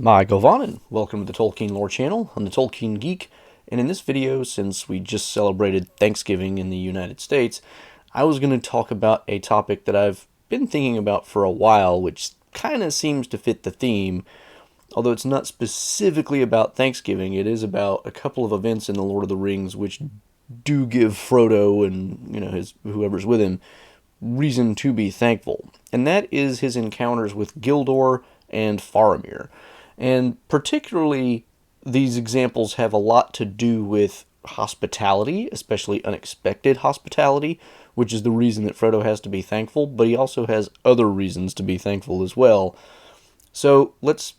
Hi, Govanen. Welcome to the Tolkien Lore Channel. I'm the Tolkien Geek, and in this video, since we just celebrated Thanksgiving in the United States, I was going to talk about a topic that I've been thinking about for a while, which kind of seems to fit the theme. Although it's not specifically about Thanksgiving, it is about a couple of events in the Lord of the Rings which do give Frodo and his whoever's with him reason to be thankful, and that is his encounters with Gildor and Faramir. And particularly, these examples have a lot to do with hospitality, especially unexpected hospitality, which is the reason that Frodo has to be thankful, but he also has other reasons to be thankful as well. So let's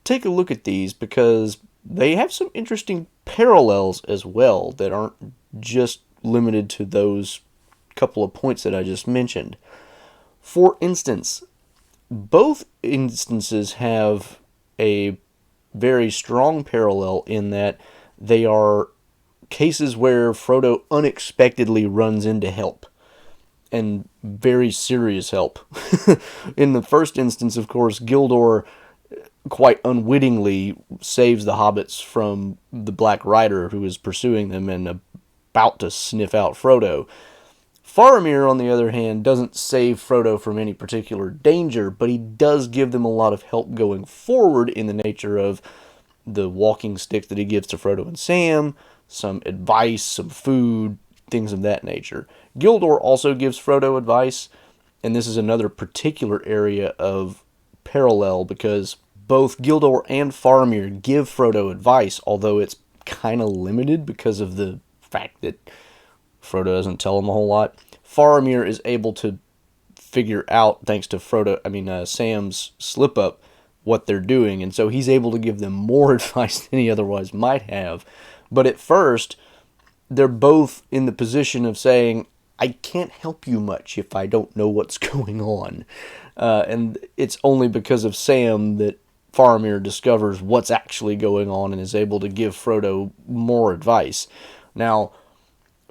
take a look at these because they have some interesting parallels as well that aren't just limited to those couple of points that I just mentioned. For instance, both instances have a very strong parallel in that they are cases where Frodo unexpectedly runs into help, and very serious help. In the first instance, of course, Gildor quite unwittingly saves the hobbits from the Black Rider who is pursuing them and about to sniff out Frodo. Faramir, on the other hand, doesn't save Frodo from any particular danger, but he does give them a lot of help going forward in the nature of the walking stick that he gives to Frodo and Sam, some advice, some food, things of that nature. Gildor also gives Frodo advice, and this is another particular area of parallel because both Gildor and Faramir give Frodo advice, although it's kind of limited because of the fact that Frodo doesn't tell him a whole lot. Faramir is able to figure out, thanks to Sam's slip up, what they're doing, and so he's able to give them more advice than he otherwise might have. But at first, they're both in the position of saying, I can't help you much if I don't know what's going on. And it's only because of Sam that Faramir discovers what's actually going on and is able to give Frodo more advice. Now,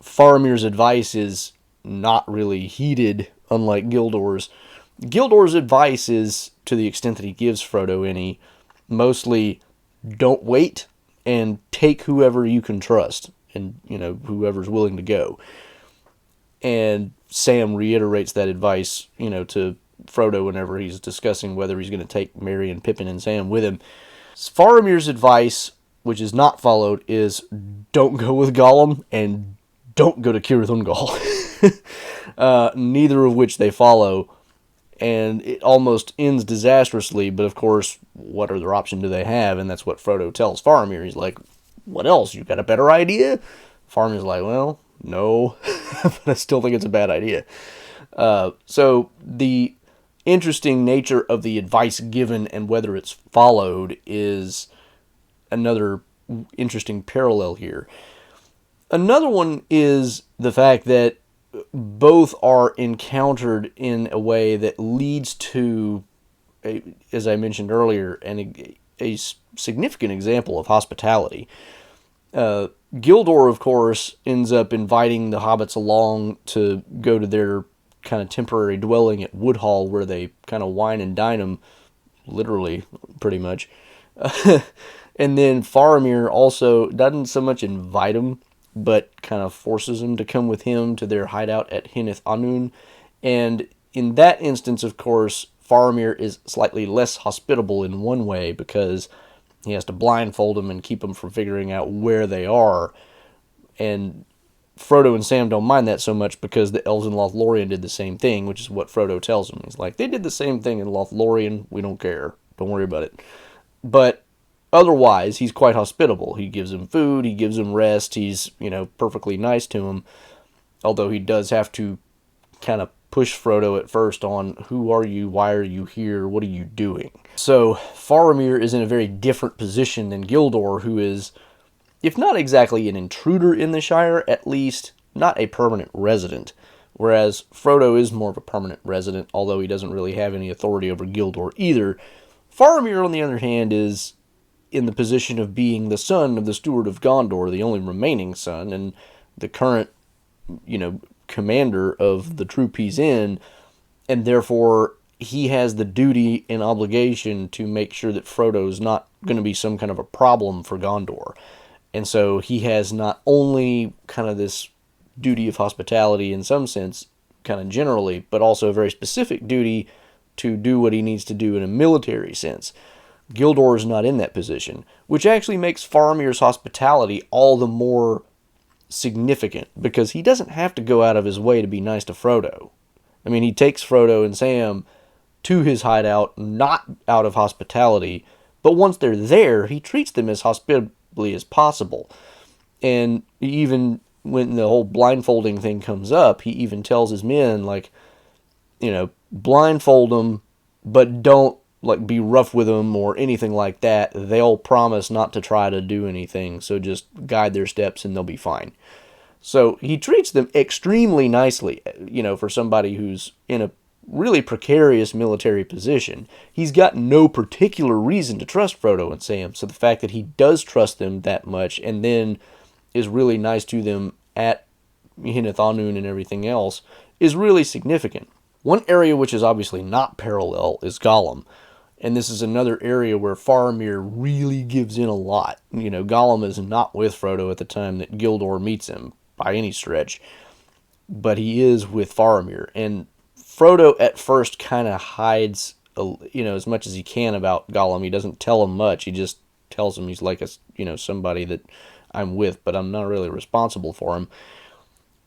Faramir's advice is not really heeded, unlike Gildor's. Gildor's advice is, to the extent that he gives Frodo any, mostly don't wait and take whoever you can trust and, whoever's willing to go. And Sam reiterates that advice, to Frodo whenever he's discussing whether he's going to take Merry and Pippin and Sam with him. Faramir's advice, which is not followed, is don't go with Gollum and don't go to Cirith Ungol. Neither of which they follow, and it almost ends disastrously, but of course, what other option do they have? And that's what Frodo tells Faramir. He's like, what else? You got a better idea? Faramir's like, well, no, but I still think it's a bad idea. So the interesting nature of the advice given and whether it's followed is another interesting parallel here. Another one is the fact that both are encountered in a way that leads to, as I mentioned earlier, a significant example of hospitality. Gildor, of course, ends up inviting the hobbits along to go to their kind of temporary dwelling at Woodhall, where they kind of wine and dine them, literally, pretty much. And then Faramir also doesn't so much invite him, but kind of forces him to come with him to their hideout at Hinith Anun. And in that instance, of course, Faramir is slightly less hospitable in one way because he has to blindfold them and keep them from figuring out where they are. And Frodo and Sam don't mind that so much because the elves in Lothlorien did the same thing, which is what Frodo tells them. He's like, they did the same thing in Lothlorien, we don't care, don't worry about it. But otherwise, he's quite hospitable. He gives him food, he gives him rest, he's, perfectly nice to him. Although he does have to kind of push Frodo at first on, who are you, why are you here, what are you doing? So, Faramir is in a very different position than Gildor, who is, if not exactly an intruder in the Shire, at least not a permanent resident. Whereas Frodo is more of a permanent resident, although he doesn't really have any authority over Gildor either. Faramir, on the other hand, is in the position of being the son of the Steward of Gondor, the only remaining son, and the current, commander of the troop he's in, and therefore he has the duty and obligation to make sure that Frodo's not going to be some kind of a problem for Gondor. And so he has not only kind of this duty of hospitality in some sense, kind of generally, but also a very specific duty to do what he needs to do in a military sense. Gildor is not in that position, which actually makes Faramir's hospitality all the more significant, because he doesn't have to go out of his way to be nice to Frodo. I mean, he takes Frodo and Sam to his hideout, not out of hospitality, but once they're there, he treats them as hospitably as possible. And even when the whole blindfolding thing comes up, he even tells his men, like, blindfold them, but don't, like, be rough with them or anything like that. They'll promise not to try to do anything, so just guide their steps and they'll be fine. So he treats them extremely nicely, for somebody who's in a really precarious military position. He's got no particular reason to trust Frodo and Sam, so the fact that he does trust them that much and then is really nice to them at Hineth Anun and everything else is really significant. One area which is obviously not parallel is Gollum. And this is another area where Faramir really gives in a lot. Gollum is not with Frodo at the time that Gildor meets him, by any stretch. But he is with Faramir. And Frodo at first kind of hides, as much as he can about Gollum. He doesn't tell him much. He just tells him he's like somebody that I'm with, but I'm not really responsible for him.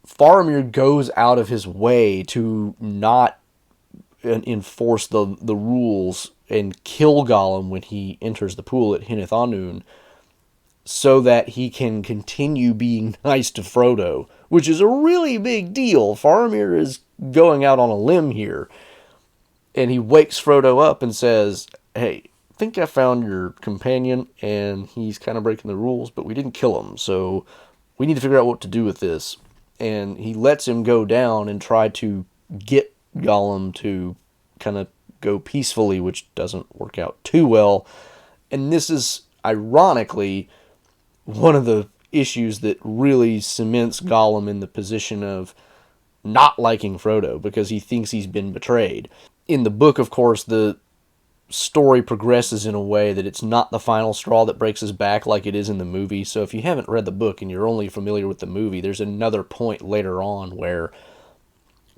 Faramir goes out of his way to not enforce the rules and kill Gollum when he enters the pool at Hineth Anun, so that he can continue being nice to Frodo, which is a really big deal. Faramir is going out on a limb here, and he wakes Frodo up and says, "Hey, I think I found your companion, and he's kind of breaking the rules, but we didn't kill him, so we need to figure out what to do with this." And he lets him go down and try to get Gollum to kind of go peacefully, which doesn't work out too well. And this is, ironically, one of the issues that really cements Gollum in the position of not liking Frodo, because he thinks he's been betrayed. In the book, of course, the story progresses in a way that it's not the final straw that breaks his back like it is in the movie. So if you haven't read the book and you're only familiar with the movie, there's another point later on where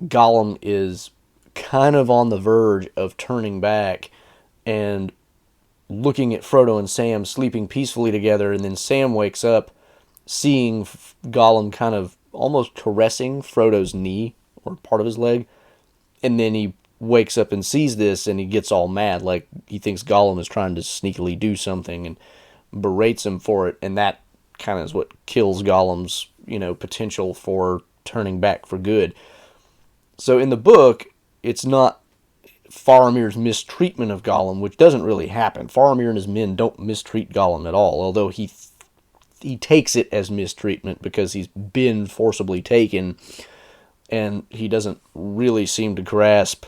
Gollum is kind of on the verge of turning back and looking at Frodo and Sam sleeping peacefully together, and then Sam wakes up seeing Gollum kind of almost caressing Frodo's knee or part of his leg, and then he wakes up and sees this and he gets all mad, like he thinks Gollum is trying to sneakily do something, and berates him for it, and that kind of is what kills Gollum's potential for turning back for good. So in the book, it's not Faramir's mistreatment of Gollum, which doesn't really happen. Faramir and his men don't mistreat Gollum at all, although he takes it as mistreatment because he's been forcibly taken, and he doesn't really seem to grasp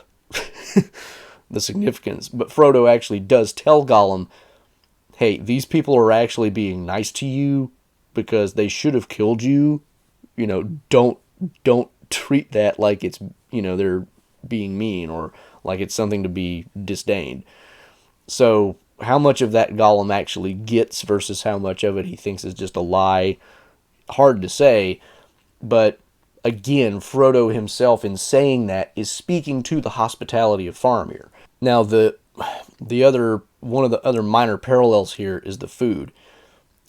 the significance. But Frodo actually does tell Gollum, hey, these people are actually being nice to you because they should have killed you. Don't treat that like it's, they're being mean or like it's something to be disdained. So how much of that Gollum actually gets versus how much of it he thinks is just a lie, hard to say. But again, Frodo himself, in saying that, is speaking to the hospitality of Faramir. Now, one of the other minor parallels here is the food.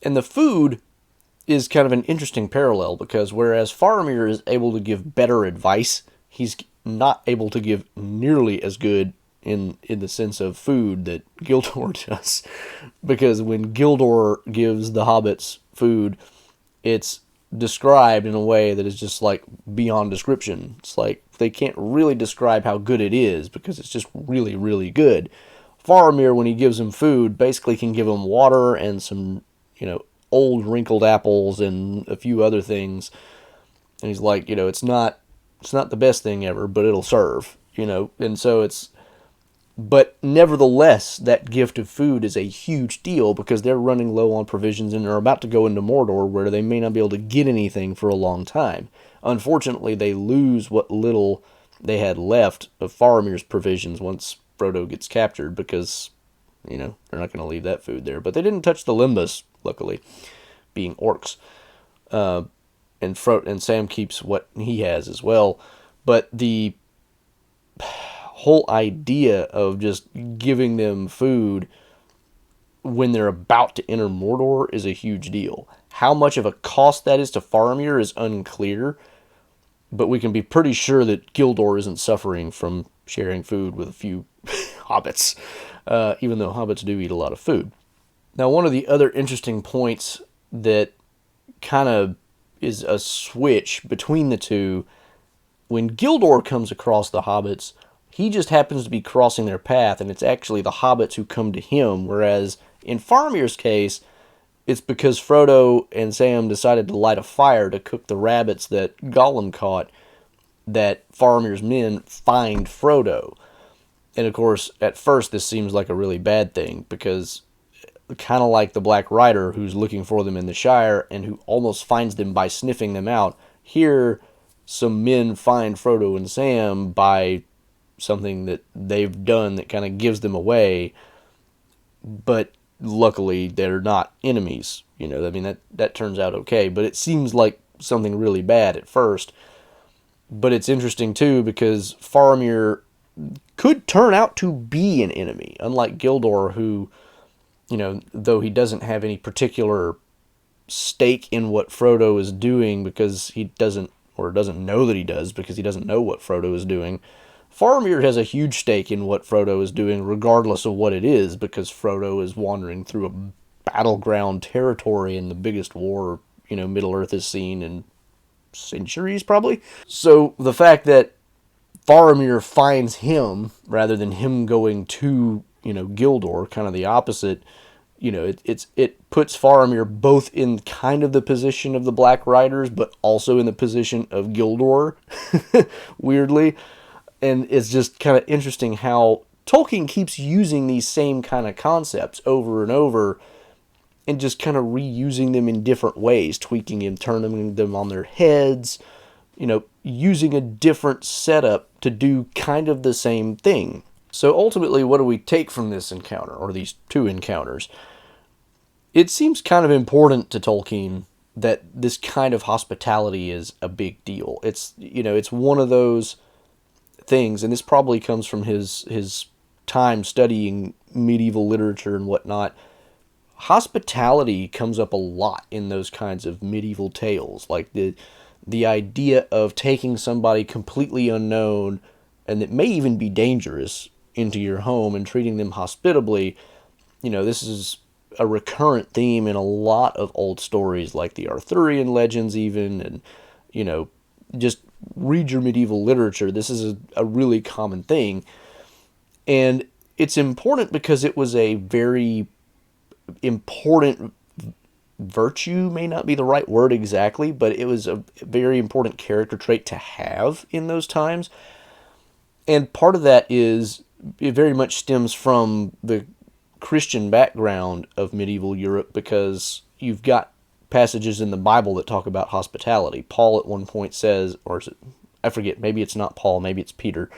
And the food is kind of an interesting parallel, because whereas Faramir is able to give better advice, he's not able to give nearly as good in the sense of food that Gildor does. Because when Gildor gives the hobbits food, it's described in a way that is just like beyond description. It's like they can't really describe how good it is because it's just really, really good. Faramir, when he gives him food, basically can give him water and some, old wrinkled apples and a few other things. And he's like, it's not the best thing ever, but it'll serve, and so but nevertheless, that gift of food is a huge deal because they're running low on provisions and are about to go into Mordor where they may not be able to get anything for a long time. Unfortunately, they lose what little they had left of Faramir's provisions once Frodo gets captured, because, they're not going to leave that food there. But they didn't touch the Limbus, luckily, being orcs. And Sam keeps what he has as well. But the whole idea of just giving them food when they're about to enter Mordor is a huge deal. How much of a cost that is to Faramir is unclear, but we can be pretty sure that Gildor isn't suffering from sharing food with a few hobbits, even though hobbits do eat a lot of food. Now, one of the other interesting points that kind of is a switch between the two, when Gildor comes across the hobbits, he just happens to be crossing their path, and it's actually the hobbits who come to him, whereas in Faramir's case, it's because Frodo and Sam decided to light a fire to cook the rabbits that Gollum caught that Faramir's men find Frodo. And of course, at first this seems like a really bad thing, because kind of like the Black Rider who's looking for them in the Shire and who almost finds them by sniffing them out, here some men find Frodo and Sam by something that they've done that kind of gives them away, but luckily they're not enemies. That turns out okay, but it seems like something really bad at first. But it's interesting too, because Faramir could turn out to be an enemy, unlike Gildor, who, though he doesn't have any particular stake in what Frodo is doing because he doesn't know that he does, because he doesn't know what Frodo is doing, Faramir has a huge stake in what Frodo is doing, regardless of what it is, because Frodo is wandering through a battleground territory in the biggest war, Middle-earth has seen in centuries, probably. So the fact that Faramir finds him, rather than him going to, Gildor, kind of the opposite, it puts Faramir both in kind of the position of the Black Riders, but also in the position of Gildor, weirdly. And it's just kind of interesting how Tolkien keeps using these same kind of concepts over and over, and just kind of reusing them in different ways, tweaking and turning them on their heads, using a different setup to do kind of the same thing. So ultimately, what do we take from this encounter, or these two encounters? It seems kind of important to Tolkien that this kind of hospitality is a big deal. It's one of those things, and this probably comes from his time studying medieval literature and whatnot. Hospitality comes up a lot in those kinds of medieval tales, like the idea of taking somebody completely unknown, and that may even be dangerous, into your home and treating them hospitably. This is a recurrent theme in a lot of old stories, like the Arthurian legends even, and, just read your medieval literature. This is a really common thing. And it's important because it was a very important virtue, may not be the right word exactly, but it was a very important character trait to have in those times. And part of that is, it very much stems from the Christian background of medieval Europe, because you've got passages in the Bible that talk about hospitality. Paul at one point says, or is it, I forget, maybe it's not Paul, maybe it's Peter,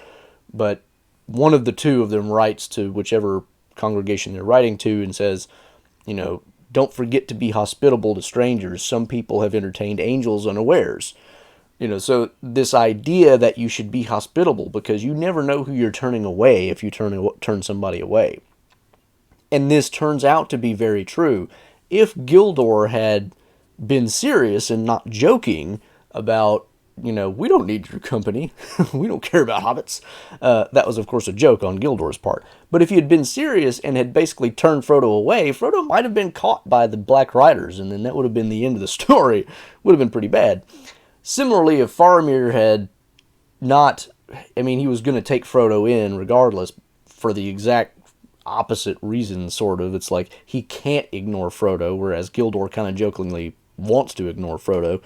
but one of the two of them writes to whichever congregation they're writing to and says, don't forget to be hospitable to strangers. Some people have entertained angels unawares. So this idea that you should be hospitable, because you never know who you're turning away if you turn somebody away. And this turns out to be very true. If Gildor had been serious and not joking about, we don't need your company, we don't care about hobbits, that was of course a joke on Gildor's part. But if he had been serious and had basically turned Frodo away, Frodo might have been caught by the Black Riders, and then that would have been the end of the story. Would have been pretty bad. Similarly, if Faramir had not, he was going to take Frodo in regardless, for the exact opposite reason, sort of. It's like he can't ignore Frodo, whereas Gildor kind of jokingly wants to ignore Frodo.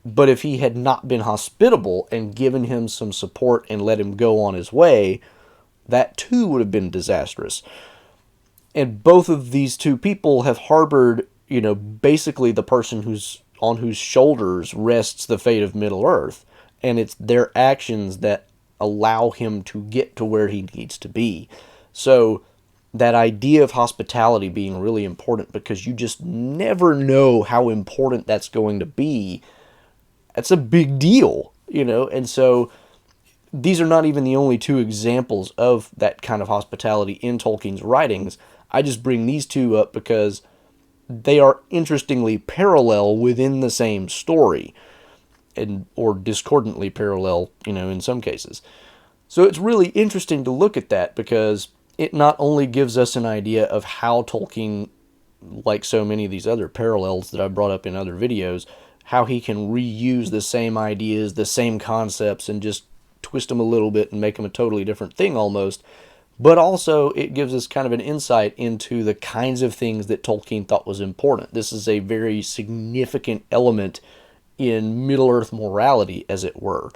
But if he had not been hospitable and given him some support and let him go on his way, that too would have been disastrous. And both of these two people have harbored, basically the person on whose shoulders rests the fate of Middle-earth. And it's their actions that allow him to get to where he needs to be. So that idea of hospitality being really important, because you just never know how important that's going to be. That's a big deal, and so these are not even the only two examples of that kind of hospitality in Tolkien's writings. I just bring these two up because they are interestingly parallel within the same story, or discordantly parallel, in some cases. So it's really interesting to look at that, because it not only gives us an idea of how Tolkien, like so many of these other parallels that I brought up in other videos, how he can reuse the same ideas, the same concepts, and just twist them a little bit and make them a totally different thing almost. But also it gives us kind of an insight into the kinds of things that Tolkien thought was important. This is a very significant element in Middle-earth morality, as it were.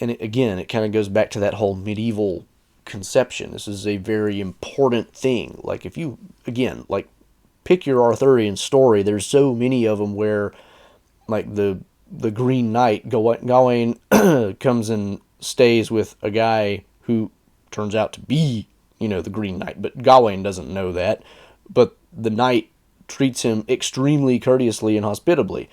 And it kind of goes back to that whole medieval conception. This is a very important thing. Like, if you, again, like, pick your Arthurian story, there's so many of them where, like, the Green Knight, Gawain, comes and stays with a guy who turns out to be, the Green Knight. But Gawain doesn't know that. But the knight treats him extremely courteously and hospitably.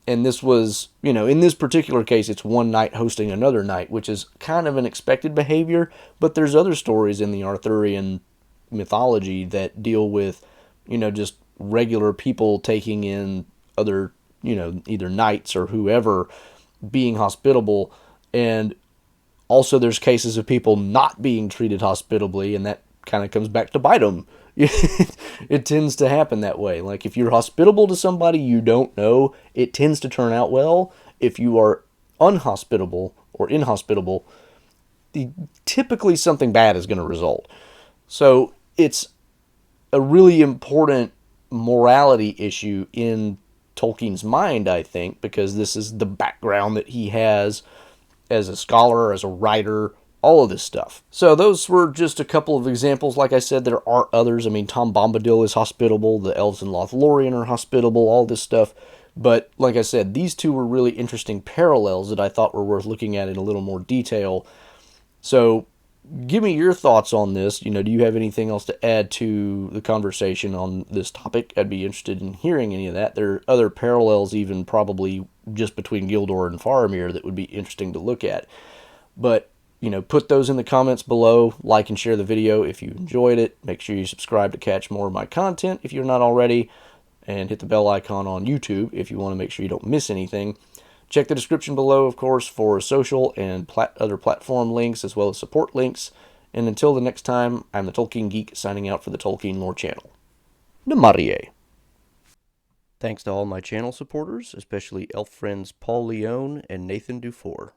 And this was, in this particular case, it's one knight hosting another knight, which is kind of an expected behavior. But there's other stories in the Arthurian mythology that deal with, just regular people taking in other, either knights or whoever, being hospitable. And also there's cases of people not being treated hospitably, and that kind of comes back to bite them. It tends to happen that way. Like, if you're hospitable to somebody you don't know, it tends to turn out well. If you are unhospitable or inhospitable, typically something bad is going to result. So it's a really important morality issue in Tolkien's mind, I think, because this is the background that he has as a scholar, as a writer, all of this stuff. So those were just a couple of examples. Like I said, there are others. I mean, Tom Bombadil is hospitable, the elves in Lothlorien are hospitable, all this stuff. But like I said, these two were really interesting parallels that I thought were worth looking at in a little more detail. So give me your thoughts on this. Do you have anything else to add to the conversation on this topic? I'd be interested in hearing any of that. There are other parallels, even probably just between Gildor and Faramir, that would be interesting to look at. But put those in the comments below. Like and share the video if you enjoyed it. Make sure you subscribe to catch more of my content if you're not already. And hit the bell icon on YouTube if you want to make sure you don't miss anything. Check the description below, of course, for social and other platform links, as well as support links. And until the next time, I'm the Tolkien Geek, signing out for the Tolkien Lore channel. Namarie. Thanks to all my channel supporters, especially elf friends Paul Leone and Nathan Dufour.